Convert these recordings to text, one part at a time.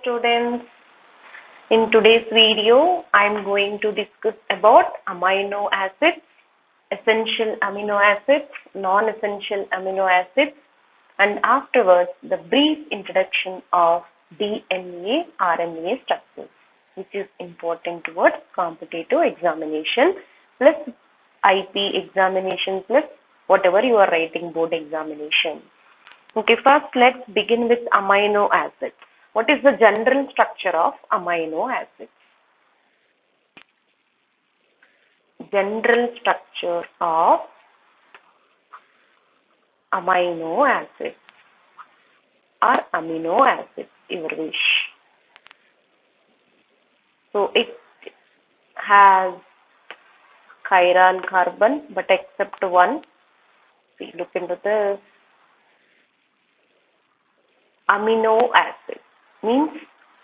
students. In today's video, I am going to discuss about amino acids, essential amino acids, non-essential amino acids, and afterwards the brief introduction of DNA, RNA structures, which is important towards competitive examination plus IP examination plus whatever you are writing board examination. Okay, first let's begin with amino acids. What is the general structure of amino acids? General structure of amino acids or amino acids, your wish. So it has chiral carbon, but except one. See, look into this. Amino acid means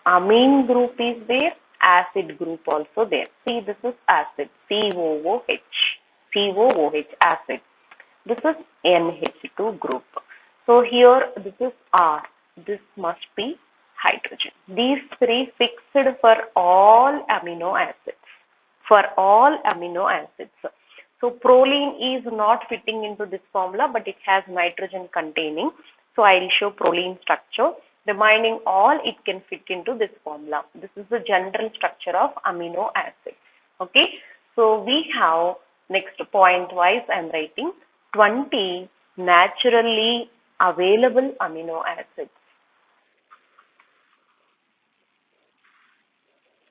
amine group is there, acid group also there. See, this is acid, COOH, acid. This is NH2 group. So here this is R, this must be hydrogen. These three fixed for all amino acids. For all amino acids. So proline is not fitting into this formula, but it has nitrogen containing. So I will show proline structure. Remaining all it can fit into this formula. This is the general structure of amino acids. Okay. So we have next point wise I am writing 20 naturally available amino acids.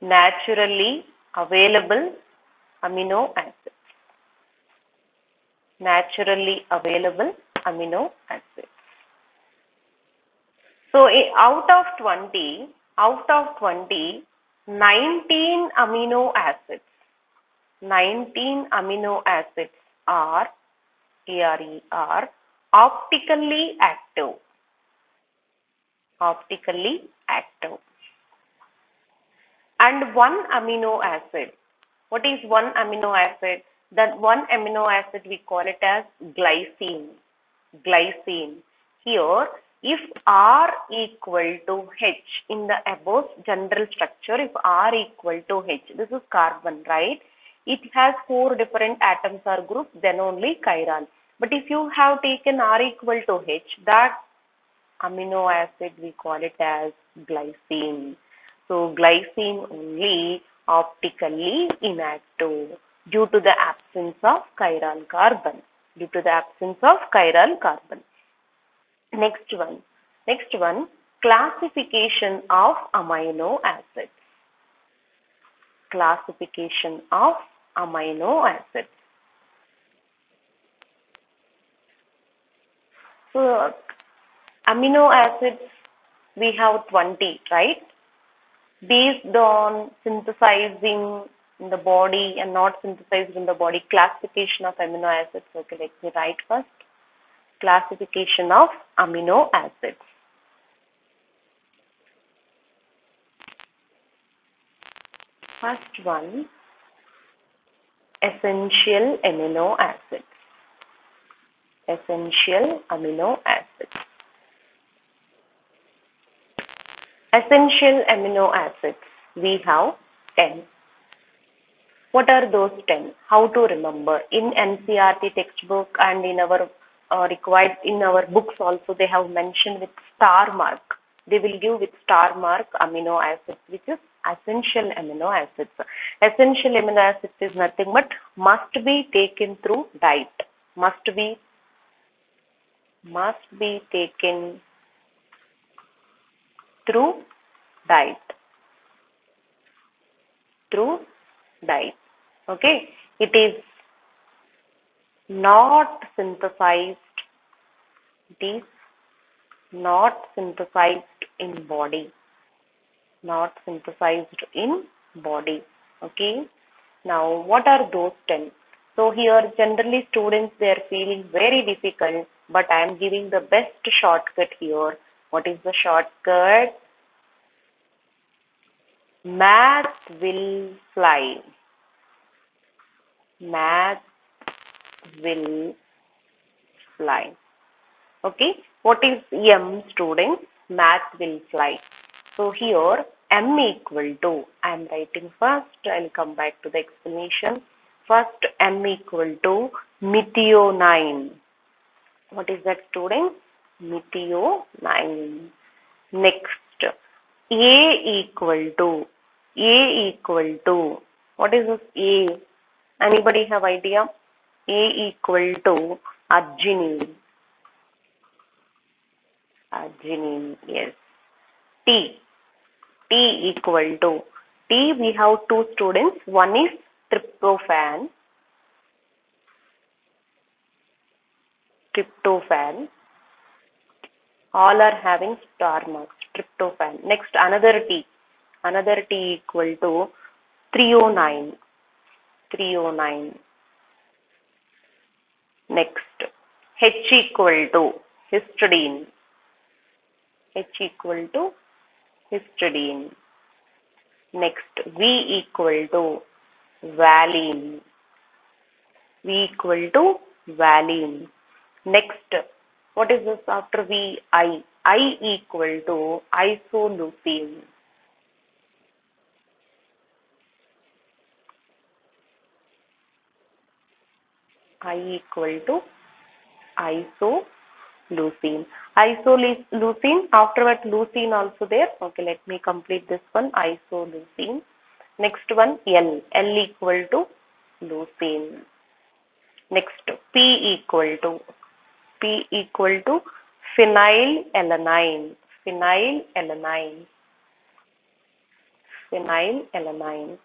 Naturally available amino acids. Naturally available amino acids. So out of 20, 19 amino acids, 19 amino acids are optically active. Optically active. And one amino acid. What is one amino acid? That one amino acid we call it as glycine. Glycine. Here, if R equal to H in the above general structure, if R equal to H, this is carbon, right? It has 4 different atoms or groups, then only chiral. But if you have taken R equal to H, that amino acid we call it as glycine. So glycine only optically inactive due to the absence of chiral carbon. Due to the absence of chiral carbon. Next one, classification of amino acids. Classification of amino acids. So, amino acids, we have 20, right? Based on synthesizing in the body and not synthesized in the body, classification of amino acids. Okay, let me write first. Classification of amino acids. First one, essential amino acids. Essential amino acids. Essential amino acids, we have 10. What are those 10? How to remember? In NCERT textbook and in our required in our books also they have mentioned with star mark. They will give with star mark amino acids, which is essential amino acids. Essential amino acids is nothing but must be taken through diet. Must be taken through diet. Through diet. Okay. It is not synthesized. It is not synthesized in body. Not synthesized in body. Okay. Now, what are those 10? So, here generally students they are feeling very difficult, but I am giving the best shortcut here. What is the shortcut? Math will fly. Math will fly. Okay. What is M, students? Math will fly. So here M equal to, I am writing first, I will come back to the explanation. First M equal to methionine. What is that, students? Methionine. Next, A equal to, what is this A? Anybody have idea? A equal to arginine. Arginine, yes. T. T equal to, T we have two students. One is tryptophan. Tryptophan. All are having star marks. Tryptophan. Next, another T. Another T equal to threonine. Threonine. Next, H equal to histidine. H equal to histidine. Next, V equal to valine. V equal to valine. Next, what is this after V? I. I equal to isoleucine. I equal to isoleucine. Isoleucine, afterward leucine also there. Okay, let me complete this one. Isoleucine. Next one, L. L equal to leucine. Next, P equal to phenylalanine. Phenylalanine. Phenylalanine.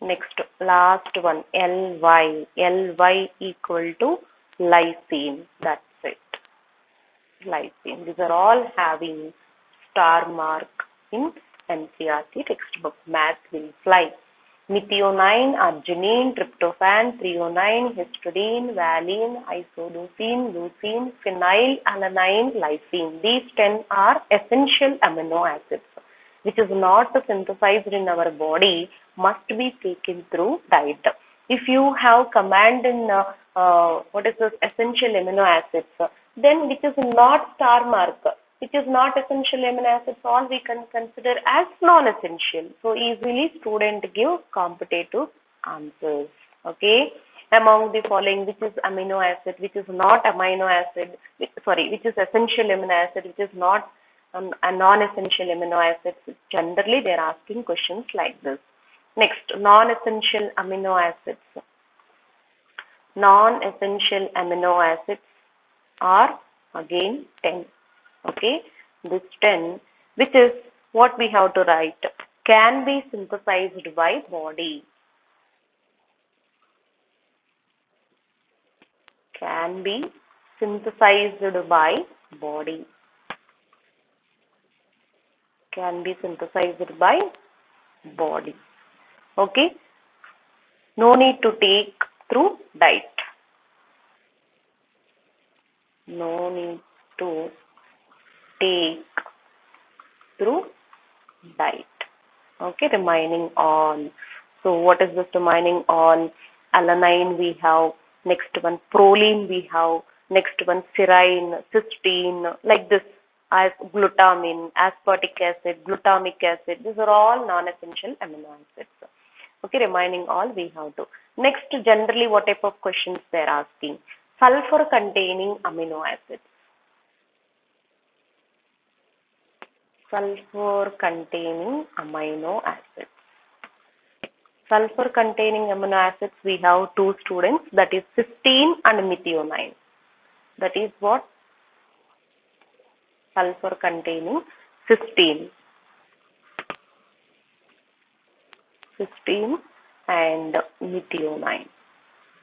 Next, last one, Ly. Ly equal to lysine. That's it. Lysine. These are all having star mark in NCERT textbook. Math will fly. Methionine, arginine, tryptophan, threonine, histidine, valine, isoleucine, leucine, phenylalanine, lysine. These 10 are essential amino acids, which is not synthesized in our body, must be taken through diet. If you have command in what is this essential amino acids, then which is not star mark, which is not essential amino acids, all we can consider as non-essential. So easily student give competitive answers. Okay. Among the following, which is amino acid, which is not amino acid, which is essential amino acid, which is not a non-essential amino acids. Generally, they are asking questions like this. Next, non-essential amino acids. Non-essential amino acids are again 10. Okay, this 10, which is what we have to write, can be synthesized by body. Can be synthesized by body. Can be synthesized by body. Okay, no need to take through diet. No need to take through diet. Okay, remaining all. So what is this remaining all? Alanine we have, next one proline we have, next one serine, cysteine, like this, as glutamine, aspartic acid, glutamic acid. These are all non-essential amino acids. Okay, remaining all we have to. Next, generally what type of questions they are asking? Sulfur containing amino acids. Sulfur containing amino acids. Sulfur containing amino acids, we have two students, that is cysteine and methionine. That is what? Sulfur containing cysteine. Cysteine and methionine.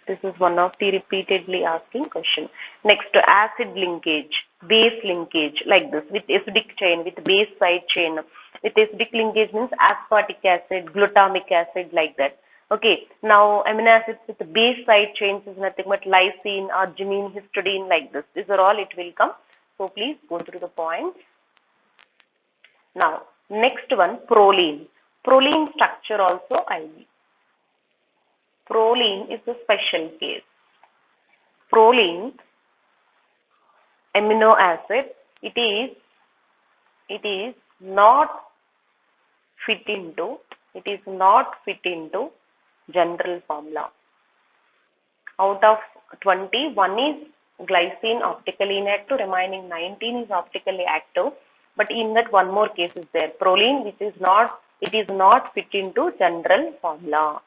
This is one of the repeatedly asking question. Next, acid linkage, base linkage, like this, with acidic chain, with base side chain. With acidic linkage means aspartic acid, glutamic acid, like that. Okay, now amino acids with the base side chains is nothing but lysine, arginine, histidine, like this. These are all it will come. So please go through the points. Now, next one, proline. Proline structure also I will. Proline is a special case. Proline amino acid, it is not fit into, general formula. Out of 20, 1 is glycine optically inactive, remaining 19 is optically active. But in that one more case is there, proline, which is not, it is not fit into general formula.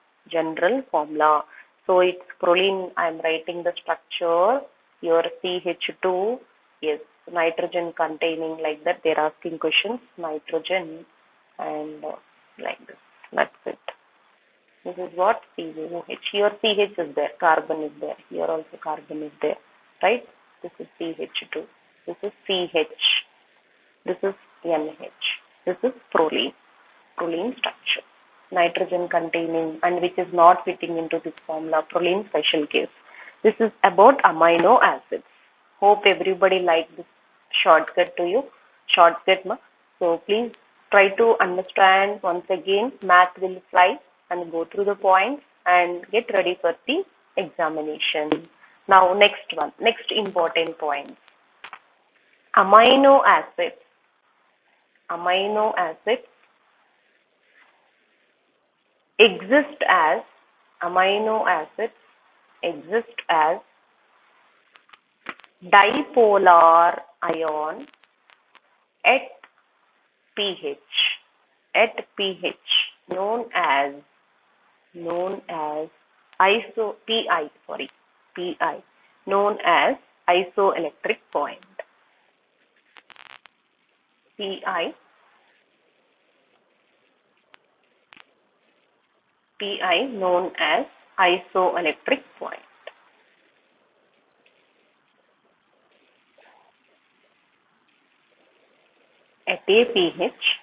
So it's proline. I am writing the structure. Your CH2, yes, nitrogen containing, like that. They're asking questions, nitrogen and like this. That's it. This is what COOH. Here CH is there, carbon is there. Here also carbon is there, right? This is CH2. This is CH. This is NH. This is proline structure. Nitrogen containing and which is not fitting into this formula, proline special case. This is about amino acids. Hope everybody liked this shortcut to you. Shortcut, ma. So please try to understand once again. Math will fly and go through the points and get ready for the examination. Now next one, next important point. Amino acids exist as dipolar ion at pH known as PI known as isoelectric point. PI known as isoelectric point. At a pH,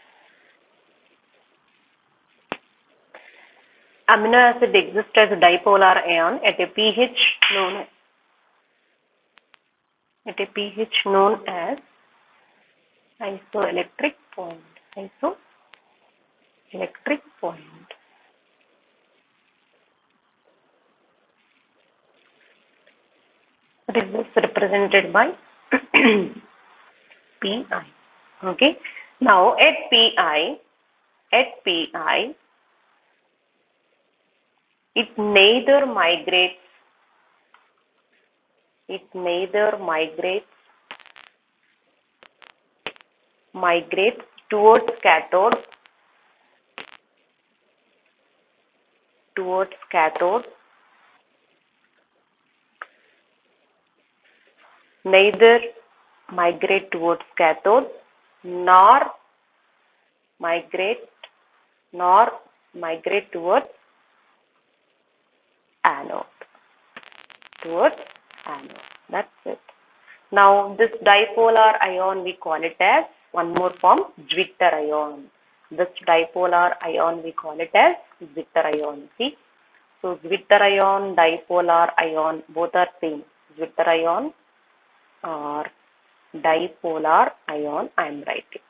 amino acid exists as a dipolar ion at a pH known as isoelectric point. This is represented by PI. Okay. Now at PI, it neither migrates towards cathode nor migrate towards anode. That's it. Now this dipolar ion, we call it as one more form, Zwitter ion. This dipolar ion we call it as Zwitter ion. See, so Zwitter ion, dipolar ion, both are same. Zwitter ion or dipolar ion I am writing.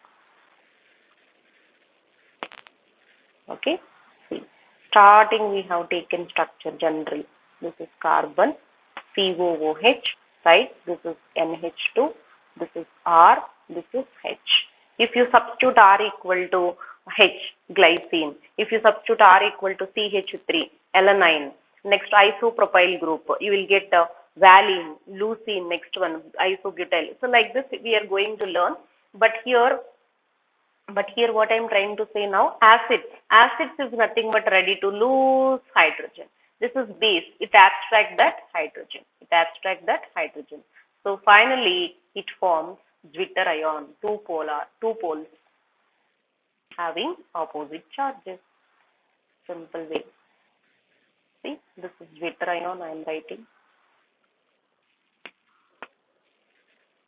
Okay. See, starting we have taken structure general. This is carbon, COOH, right? This is NH2, this is R, this is H. If you substitute R equal to H, glycine. If you substitute R equal to CH3, alanine. Next isopropyl group, you will get valine, leucine, next one isobutyl. So like this we are going to learn. But here what I am trying to say now, acids is nothing but ready to lose hydrogen. This is base. It abstracts that hydrogen. So finally, it forms Zwitter ion, two poles having opposite charges. Simple way. See, this is Zwitter ion I am writing.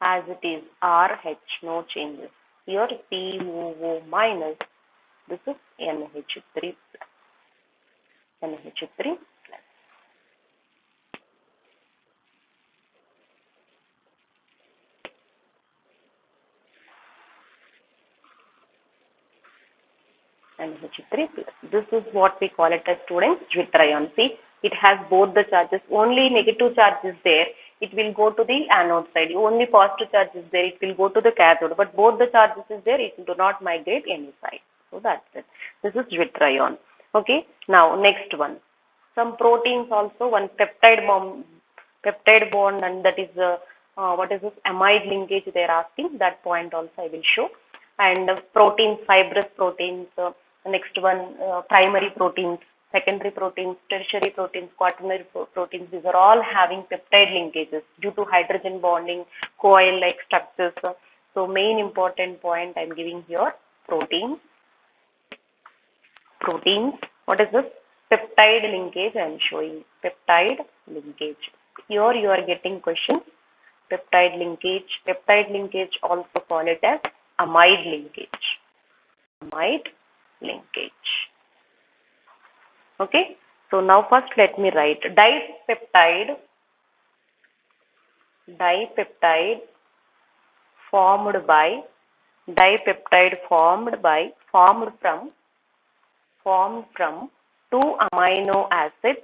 As it is RH, no changes. Here COO minus, this is NH3 plus. NH3 plus. This is what we call it as students Zwitter ion. See, it has both the charges. Only negative charge is there. it will go to the anode side. Only positive charge is there, it will go to the cathode, but both the charges is there, it do not migrate any side. So that's it. This is zwitterion. Okay. Now next one. Some proteins also, one peptide bond, and that is what is this amide linkage they are asking. That point also I will show. And proteins, fibrous proteins. Next one, primary proteins, secondary proteins, tertiary proteins, quaternary proteins. These are all having peptide linkages due to hydrogen bonding, coil-like structures. So main important point I am giving here, proteins. Proteins. What is this? Peptide linkage I am showing. Peptide linkage. Here you are getting questions. Peptide linkage. Peptide linkage also call it as amide linkage. Amide linkage. Okay. So now first let me write dipeptide formed from two amino acids,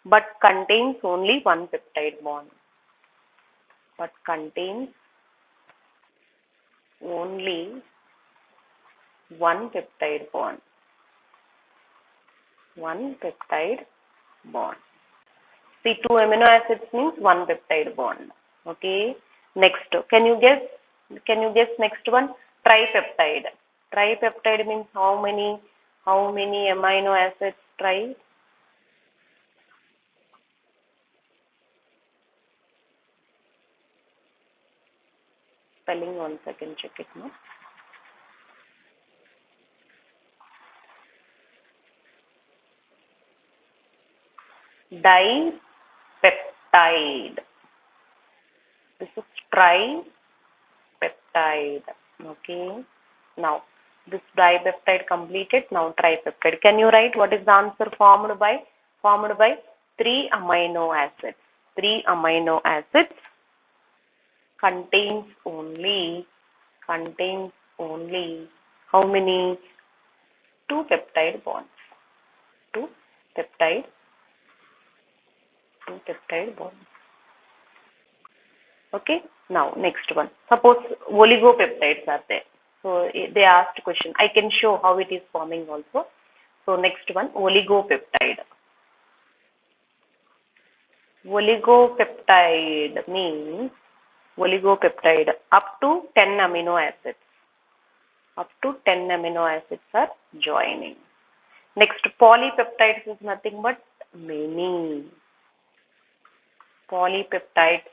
but contains only one peptide bond. But contains only one peptide bond. One peptide bond. See, two amino acids means one peptide bond. Okay. Next, can you guess next one? Tripeptide. Tripeptide means how many amino acids? Tri. Spelling, 1 second, check it now. Dipeptide. This is tripeptide. Okay. Now, this dipeptide completed. Now, tripeptide. Can you write what is the answer formed by? Formed by 3 amino acids. 3 amino acids contains only how many? 2 peptide bonds. 2 peptide bonds. Okay. Now next one. Suppose oligopeptides are there. So they asked question. I can show how it is forming also. So next one, oligopeptide. Oligopeptide means up to 10 amino acids. Up to 10 amino acids are joining. Next, polypeptides is nothing but many. Polypeptides,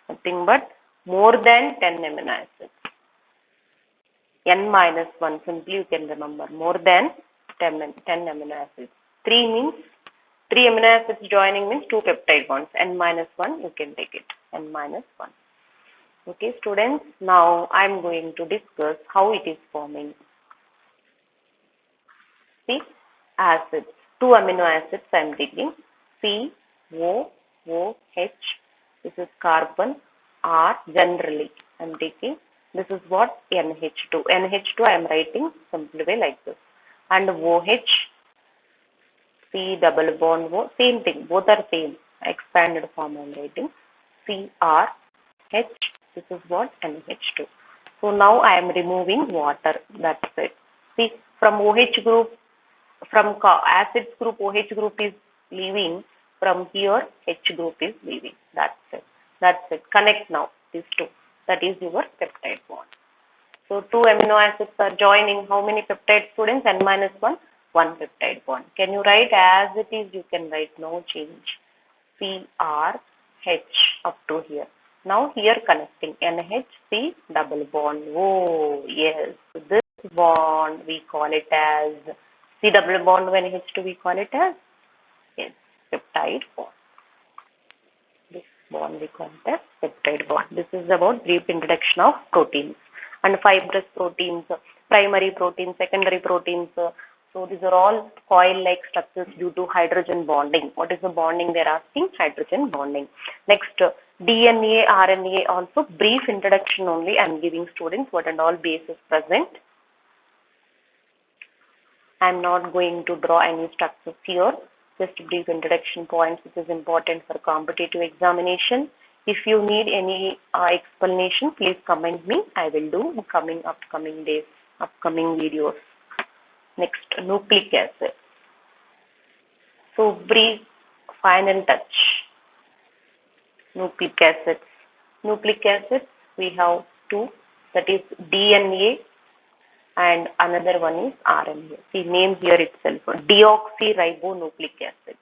nothing but more than 10 amino acids. N-1, simply you can remember, more than 10 amino acids. 3 means 3 amino acids joining means 2 peptide bonds. N-1, you can take it. N-1. Okay, students, now I am going to discuss how it is forming. See, acids, 2 amino acids I am taking. COOH, this is carbon, R generally I am taking. This is what? NH2. NH2 I am writing simply like this. And OH, C double bond O, same thing, both are same. Expanded form I am writing. CRH, this is what? NH2. So now I am removing water. That's it. See, from OH group, from acids group, OH group is leaving. From here, H group is leaving. That's it. That's it. Connect now these two. That is your peptide bond. So 2 amino acids are joining. How many peptide, students? N-1, 1 peptide bond. Can you write as it is? You can write, no change. CRH up to here. Now here connecting NHC double bond. Oh yes, this bond we call it as C double bond. When H2 we call it as, yes, peptide bond. This bond we call it as peptide bond. This is about brief introduction of proteins and fibrous proteins, primary proteins, secondary proteins. So these are all coil-like structures due to hydrogen bonding. What is the bonding they are asking? Hydrogen bonding. Next, DNA, RNA, also brief introduction only. I am giving students what and all bases present. I am not going to draw any structures here. just brief introduction points which is important for competitive examination. If you need any explanation, please comment me. I will do upcoming days, upcoming videos. Next, nucleic acid. So brief final touch. Nucleic acids. Nucleic acids we have two, that is DNA and another one is RNA. The name here itself, deoxyribonucleic acid.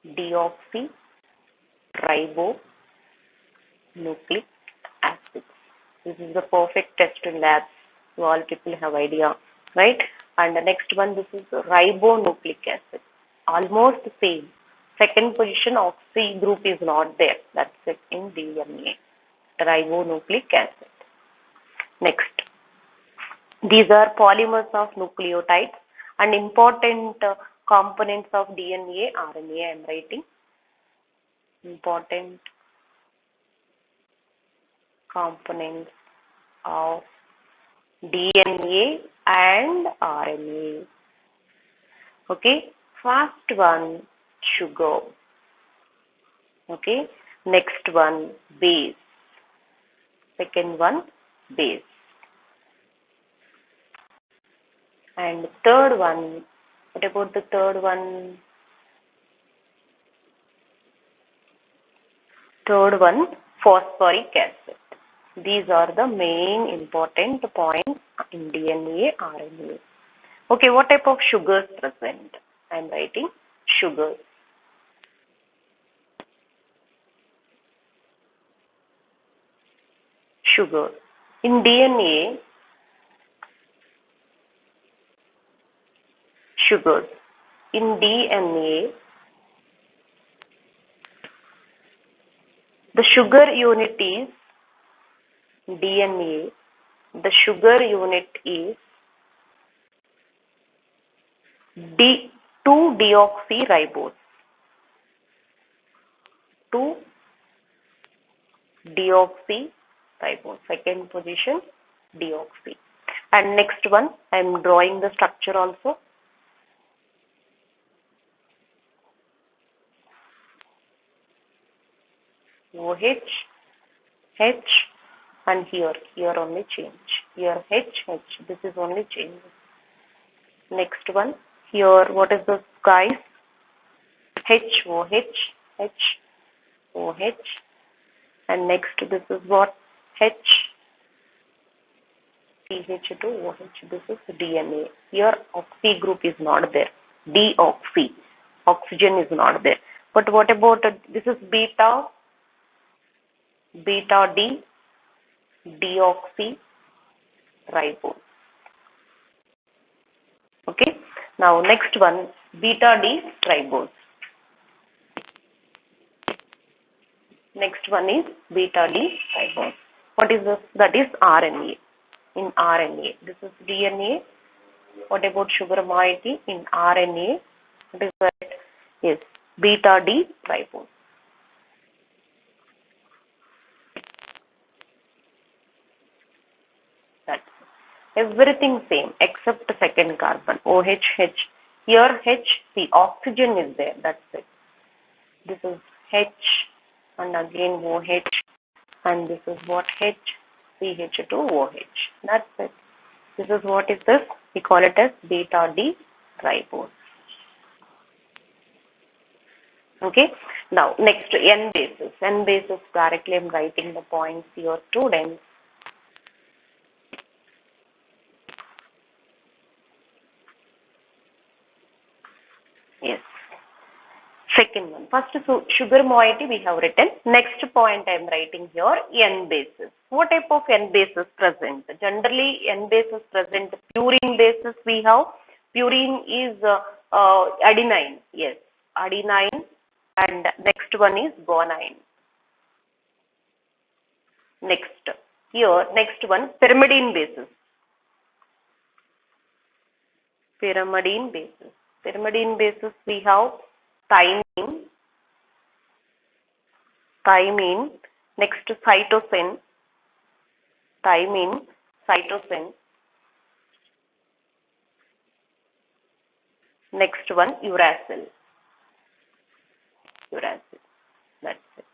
Deoxyribonucleic acid. This is the perfect test in labs. So all people have idea, right? And the next one, this is ribonucleic acid. Almost the same. Second position, oxy group is not there. That's it in DNA. Ribonucleic acid. Next. These are polymers of nucleotides and important components of DNA, RNA. I am writing important components of DNA and RNA. Okay, first one sugar. Okay, next one base. Second one base. And third one, what about the third one? Third one, phosphoric acid. These are the main important points in DNA, RNA. Okay, what type of sugars present? I am writing sugars. Sugar. In DNA, sugars. In DNA, the sugar unit is DNA. The sugar unit is 2-deoxyribose. 2-deoxyribose. Second position, deoxy. And next one, I am drawing the structure also. OH, H, and here only change. Here H, this is only change. Next one, here what is this guys? HOH, HOH, and next this is what? CH2OH, this is DNA. Here oxy group is not there. Deoxy, oxygen is not there. But what about this is beta D, deoxyribose. Okay. Now next one, beta D ribose. Next one is beta D ribose. What is this? That is RNA. In RNA, this is DNA. What about sugar moiety? In RNA, what is that? Yes, beta D ribose. That's everything same except the second carbon, OH. Here H, the oxygen is there. That's it. This is H, and again OH, and this is what? H, CH2OH. That's it. This is what is this? We call it as beta D ribose. Okay. Now next, N bases. N bases, directly I am writing the points here, students. Yes. Second one. First, so sugar moiety we have written. Next point I am writing here, N bases. What type of N bases present? Generally, N bases present. Purine bases we have. Purine is adenine. Yes, adenine. And next one is guanine. Next, here, next one, pyrimidine bases. Pyrimidine bases. Pyrimidine bases we have thymine, next cytosine, Next one, uracil. Uracil. That's it.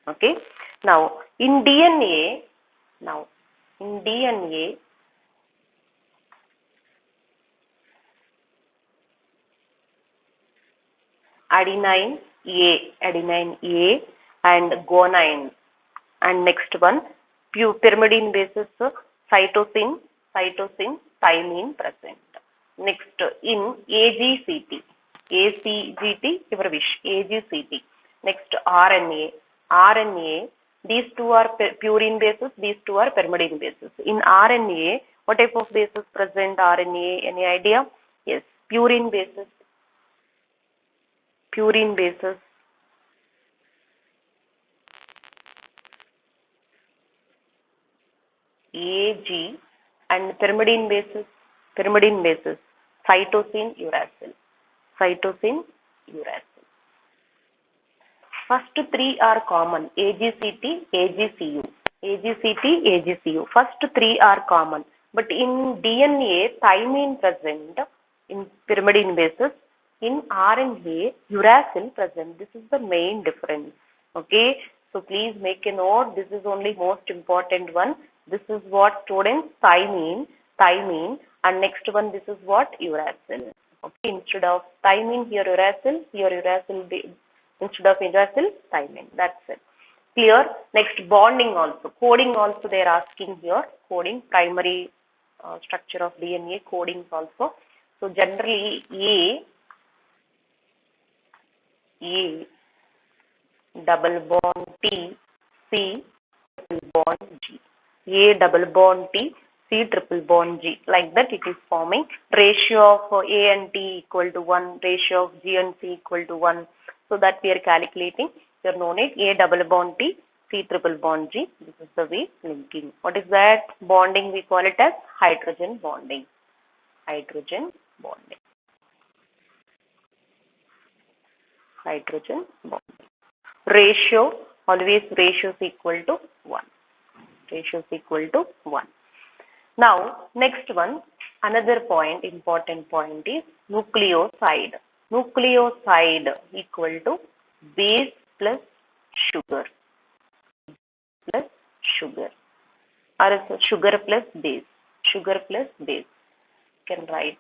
Okay. Now in DNA, adenine A and guanine, and next one pyrimidine bases cytosine, thymine present. Next in AGCT, your wish, AGCT. Next RNA, these two are purine bases, these two are pyrimidine bases. In RNA, what type of bases present RNA? Any idea? Yes, purine bases. AG, and pyrimidine bases, cytosine, uracil. First three are common, AGCT, AGCU. First three are common, but in DNA, thymine present in pyrimidine bases. In RNA, uracil present. This is the main difference. Okay, so please make a note. This is only most important one. This is what, students? Thymine, and next one, this is what? Uracil. Okay, instead of thymine, here uracil, instead of uracil, thymine. That's it. Clear? Next, bonding also. Coding also they are asking here. Coding, primary structure of DNA, coding also. So generally, A double bond T, C triple bond G. A double bond T, C triple bond G. Like that it is forming. Ratio of A and T equal to 1. Ratio of G and C equal to 1. So that we are calculating. Here no need. A double bond T, C triple bond G. This is the way linking. What is that? Bonding, we call it as hydrogen bonding. Ratio, always ratio is equal to 1. Now, next one, another point, important point is nucleoside. Nucleoside equal to base plus sugar. Or sugar plus base. You can write.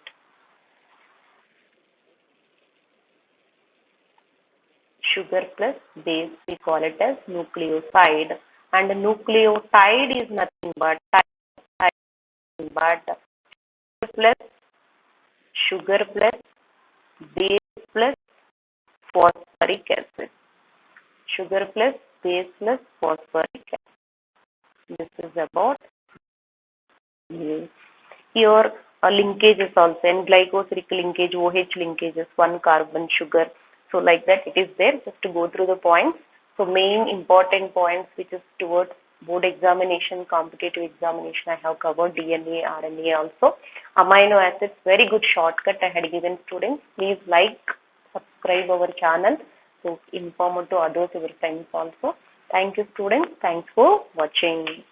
Sugar plus base, we call it as nucleoside, and nucleotide is nothing but sugar plus base plus phosphoric acid. Sugar plus base plus phosphoric acid. This is about here linkages also, and glycosidic linkage, OH linkages, 1 carbon sugar. So like that it is there. Just to go through the points. So main important points which is towards board examination, competitive examination, I have covered DNA, RNA also. Amino acids, very good shortcut I had given students. Please like, subscribe our channel to inform to others, your friends also. Thank you students. Thanks for watching.